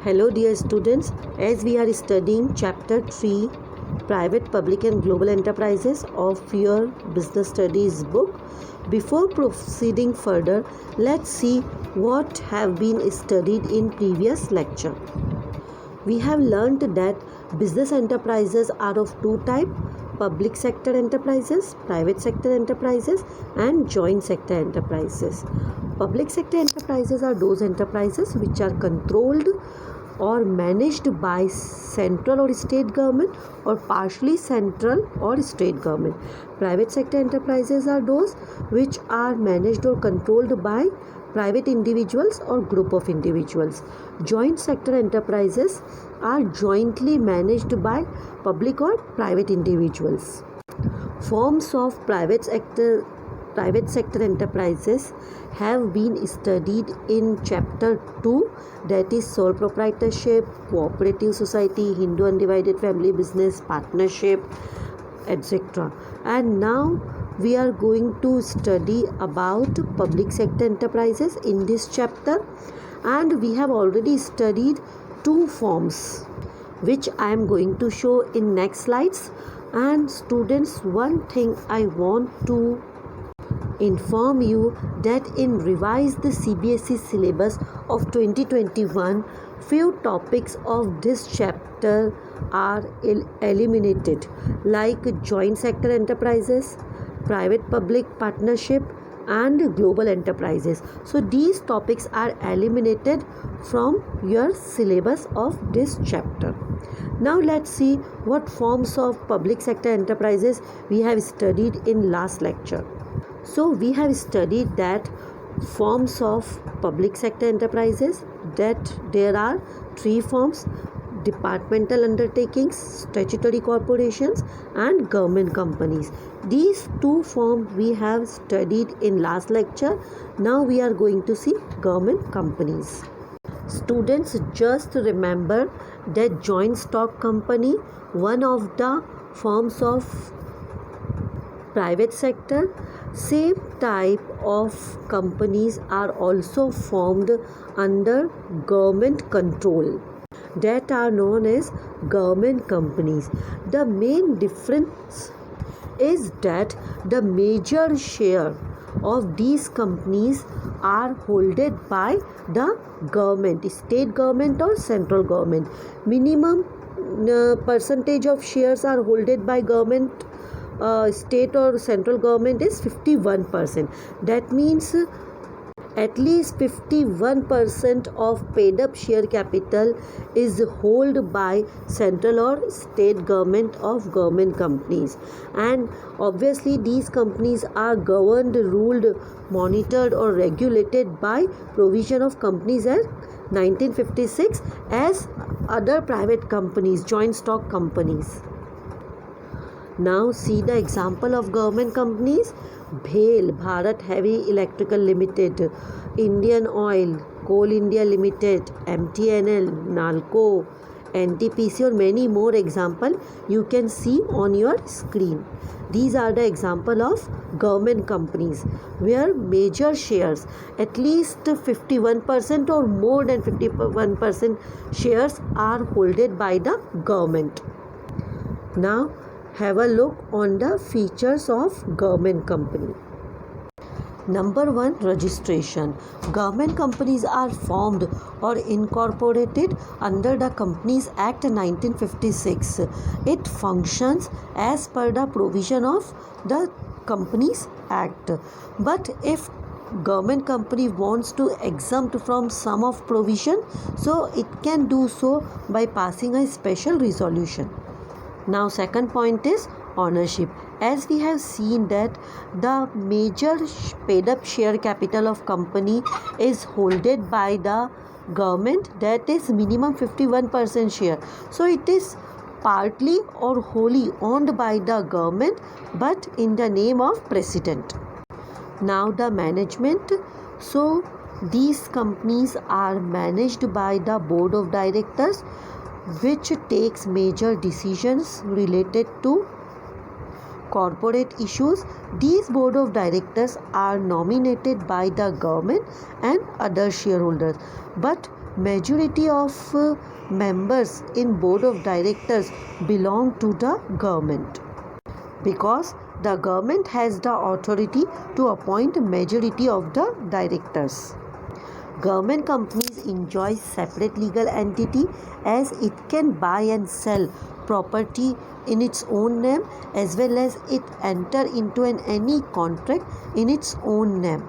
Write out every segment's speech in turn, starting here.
Hello dear students, as we are studying chapter 3 Private, Public and Global Enterprises of your Business Studies book. Before proceeding further, let's see what have been studied in previous lecture. We have learnt that business enterprises are of two types: public sector enterprises, private sector enterprises and joint sector enterprises. Public sector enterprises are those enterprises which are controlled or managed by central or state government or partially central or state government. Private sector enterprises are those which are managed or controlled by private individuals or group of individuals. Joint sector enterprises are jointly managed by public or private individuals. Forms of private sector enterprises have been studied in chapter 2, that is sole proprietorship, cooperative society, Hindu undivided family business, partnership, etc. And now we are going to study about public sector enterprises in this chapter, and we have already studied two forms which I am going to show in next slides. And students, one thing I want to inform you that in revised CBSE syllabus of 2021, few topics of this chapter are eliminated, like joint sector enterprises, private public partnership and global enterprises. So these topics are eliminated from your syllabus of this chapter. Now let's see what forms of public sector enterprises we have studied in last lecture. So we have studied that forms of public sector enterprises, that there are three forms: departmental undertakings, statutory corporations and government companies. These two forms we have studied in last lecture. Now we are going to see government companies. Students, just remember that joint stock company, one of the forms of private sector. Same type of companies are also formed under government control, that are known as government companies. The main difference is that the major share of these companies are holded by the government, state government or central government. Minimum percentage of shares are holded by government, state or central government is 51%. That means at least 51% of paid up share capital is held by central or state government of government companies. And obviously these companies are governed, ruled, monitored or regulated by provision of Companies Act 1956 as other private companies, joint stock companies. Now see the example of government companies: BHEL, Bharat Heavy Electrical Limited, Indian Oil, Coal India Limited, MTNL, NALCO, NTPC, or many more example you can see on your screen. These are the example of government companies where major shares, at least 51% or more than 51% shares are holded by the government. Now have a look on the features of government company. Number 1, registration. Government companies are formed or incorporated under the Companies Act 1956. It functions as per the provision of the Companies Act. But if government company wants to exempt from some of provision, so it can do so by passing a special resolution. Now second point is ownership. As we have seen that the major paid up share capital of company is holded by the government, that is minimum 51% share. So it is partly or wholly owned by the government, but in the name of president. Now the management. So these companies are managed by the board of directors, which takes major decisions related to corporate issues. These board of directors are nominated by the government and other shareholders, but Majority of members in board of directors belong to the government, because the government has the authority to appoint majority of the directors. Government companies enjoy separate legal entity, as it can buy and sell property in its own name, as well as it enter into any contract in its own name.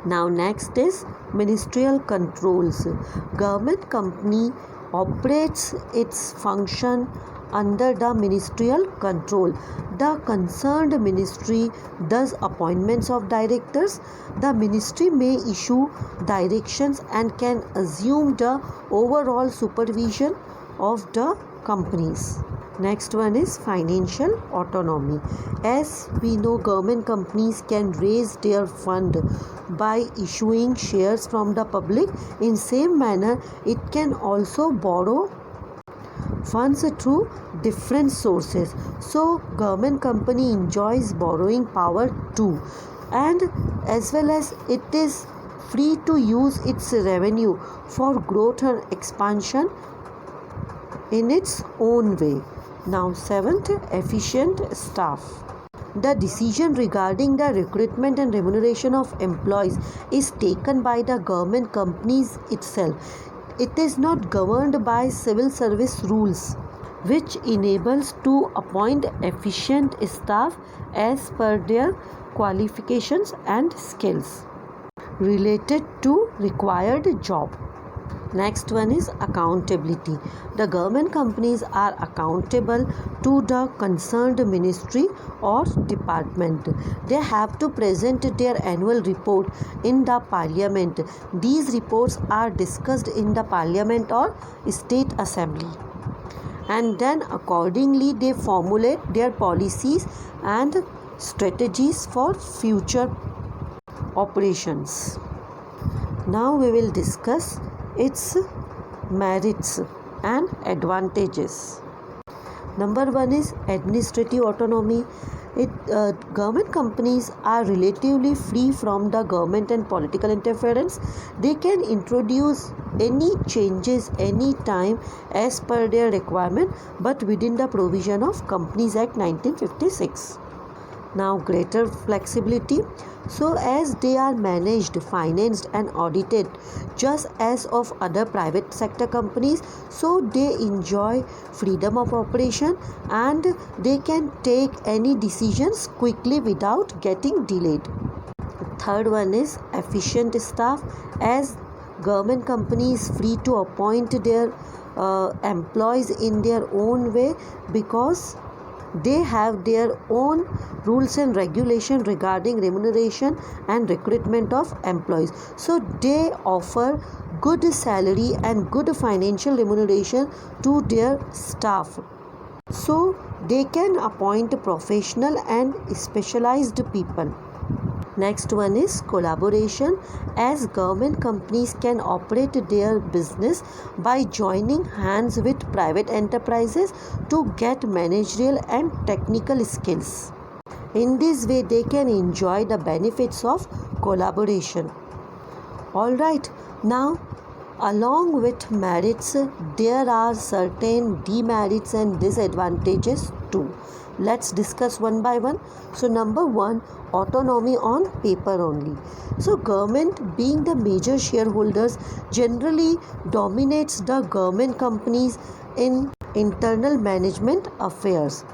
Now next is ministerial controls. Government company operates its function under the ministerial control. The concerned ministry does appointments of directors. The ministry may issue directions and can assume the overall supervision of the companies. Next one is financial autonomy. As we know, government companies can raise their fund by issuing shares from the public. In same manner, it can also borrow funds through different sources. So government company enjoys borrowing power too, and as well as it is free to use its revenue for growth and expansion in its own way. Now seventh, efficient staff. The decision regarding the recruitment and remuneration of employees is taken by the government companies itself. It is not governed by civil service rules, which enables to appoint efficient staff as per their qualifications and skills related to required job. Next one is accountability. The government companies are accountable to the concerned ministry or department. They have to present their annual report in the parliament. These reports are discussed in the parliament or state assembly, and then accordingly they formulate their policies and strategies for future operations. Now we will discuss its merits and advantages. Number one is administrative autonomy. Government companies are relatively free from the government and political interference. They can introduce any changes anytime as per their requirement, but within the provision of Companies Act 1956. Now greater flexibility. So as they are managed, financed and audited just as of other private sector companies, so they enjoy freedom of operation and they can take any decisions quickly without getting delayed. Third one is efficient staff. As government companies free to appoint their employees in their own way, because they have their own rules and regulation regarding remuneration and recruitment of employees. So they offer good salary and good financial remuneration to their staff. So they can appoint professional and specialized people. Next one is collaboration. As government companies can operate their business by joining hands with private enterprises to get managerial and technical skills. In this way, they can enjoy the benefits of collaboration. Alright, now along with merits, there are certain demerits and disadvantages too. Let's discuss one by one. So number one, autonomy on paper only. So government, being the major shareholders, generally dominates the government companies in internal management affairs.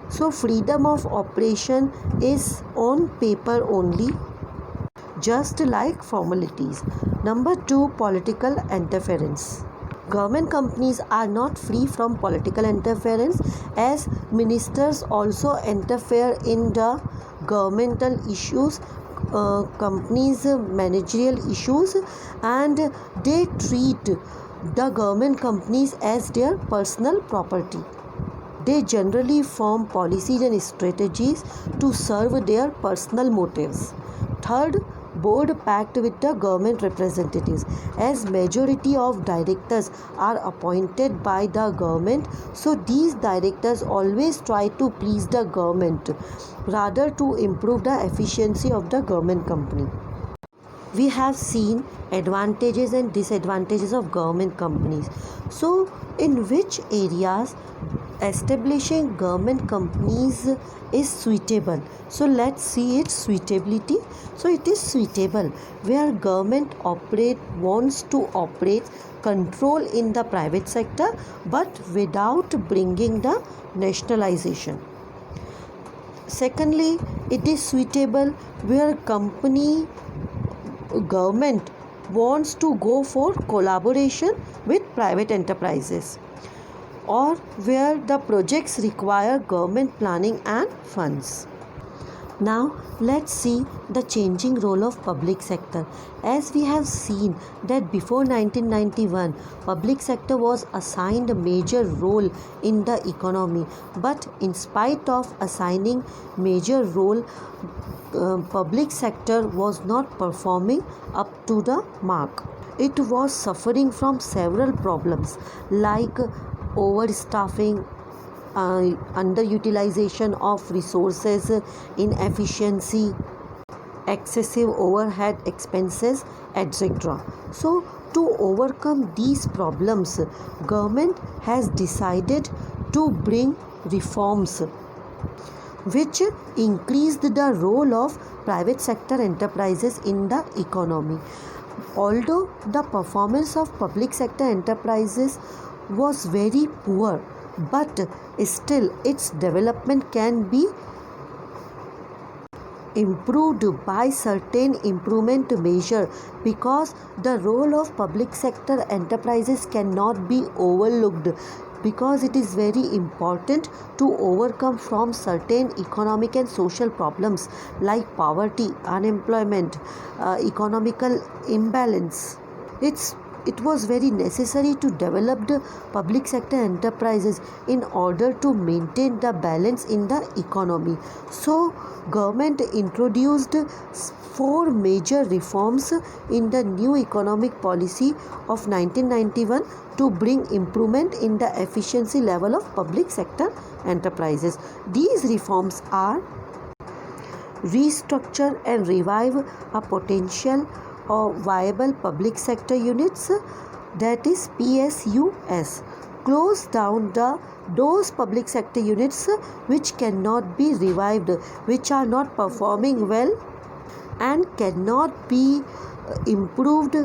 So freedom of operation is on paper only, just like formalities. Number two, political interference. Government companies are not free from political interference, as ministers also interfere in the governmental issues, companies' managerial issues, and they treat the government companies as their personal property. They generally form policies and strategies to serve their personal motives. Third, board packed with the government representatives. As majority of directors are appointed by the government, so these directors always try to please the government rather to improve the efficiency of the government company. we have seen advantages and disadvantages of government companies. So, in which areas establishing government companies is suitable? So, let's see its suitability. So, it is suitable where government wants to operate control in the private sector but without bringing the nationalization. Secondly, it is suitable where government wants to go for collaboration with private enterprises, or where the projects require government planning and funds. Now let's see the changing role of public sector. As we have seen that before 1991, public sector was assigned a major role in the economy, but in spite of assigning major role, public sector was not performing up to the mark. It was suffering from several problems like overstaffing, underutilization of resources, inefficiency, excessive overhead expenses, etc. So, to overcome these problems, government has decided to bring reforms which increased the role of private sector enterprises in the economy. Although the performance of public sector enterprises was very poor, but still its development can be improved by certain improvement measure, because the role of public sector enterprises cannot be overlooked, because it is very important to overcome from certain economic and social problems like poverty, unemployment, economical imbalance. It was very necessary to develop the public sector enterprises in order to maintain the balance in the economy. So, government introduced 4 major reforms in the new economic policy of 1991 to bring improvement in the efficiency level of public sector enterprises. These reforms are: restructure and revive a potential or viable public sector units, that is PSUs. Close down those public sector units which cannot be revived, which are not performing well and cannot be improved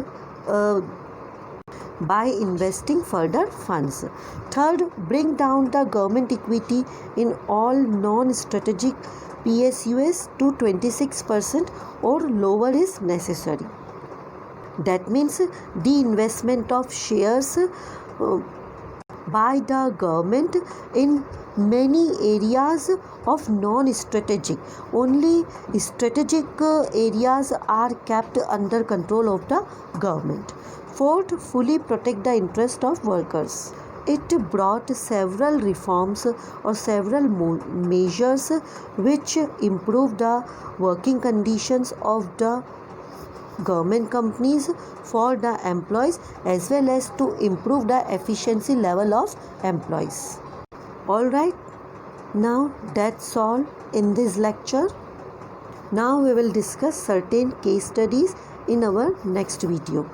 by investing further funds. Third, bring down the government equity in all non-strategic PSUs to 26% or lower is necessary. That means de-investment of shares by the government in many areas of non-strategic. Only strategic areas are kept under control of the government. Fourth, fully protect the interest of workers. It brought several reforms or several measures which improved the working conditions of the government companies for the employees, as well as to improve the efficiency level of employees. Alright, now that's all in this lecture. Now we will discuss certain case studies in our next video.